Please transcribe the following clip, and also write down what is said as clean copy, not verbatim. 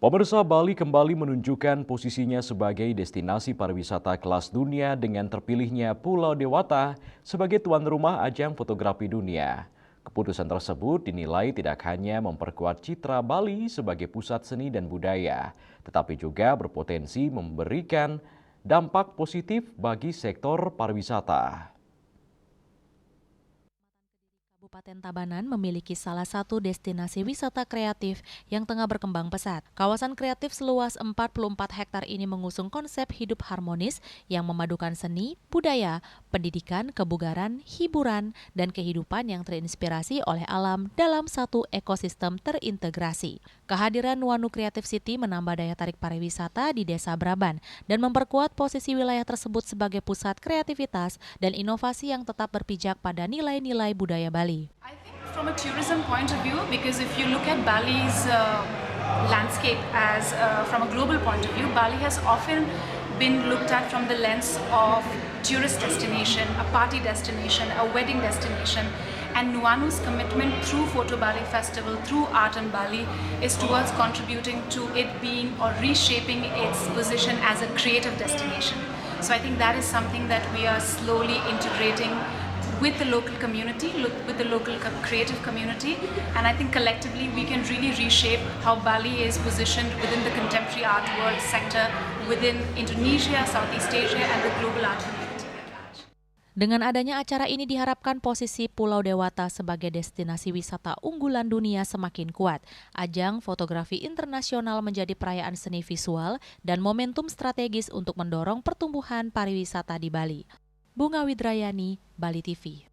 Pemirsa, Bali kembali menunjukkan posisinya sebagai destinasi pariwisata kelas dunia dengan terpilihnya Pulau Dewata sebagai tuan rumah ajang fotografi dunia. Keputusan tersebut dinilai tidak hanya memperkuat citra Bali sebagai pusat seni dan budaya, tetapi juga berpotensi memberikan dampak positif bagi sektor pariwisata. Kabupaten Tabanan memiliki salah satu destinasi wisata kreatif yang tengah berkembang pesat. Kawasan kreatif seluas 44 hektar ini mengusung konsep hidup harmonis yang memadukan seni, budaya, pendidikan, kebugaran, hiburan, dan kehidupan yang terinspirasi oleh alam dalam satu ekosistem terintegrasi. Kehadiran Nuanu Creative City menambah daya tarik pariwisata di Desa Braban dan memperkuat posisi wilayah tersebut sebagai pusat kreativitas dan inovasi yang tetap berpijak pada nilai-nilai budaya Bali. I think from a tourism point of view, because if you look at Bali's landscape as from a global point of view, Bali has often been looked at from the lens of tourist destination, a party destination, a wedding destination. And Nuanu's commitment through Photo Bali Festival, through Art in Bali, is towards contributing to it being or reshaping its position as a creative destination. So I think that is something that we are slowly integrating with the local community, with the local creative community, and I think collectively we can really reshape how Bali is positioned within the contemporary art world sector, within Indonesia, Southeast Asia, and the global art community. Dengan adanya acara ini diharapkan posisi Pulau Dewata sebagai destinasi wisata unggulan dunia semakin kuat. Ajang fotografi internasional menjadi perayaan seni visual dan momentum strategis untuk mendorong pertumbuhan pariwisata di Bali. Bunga Widrayani, Bali TV.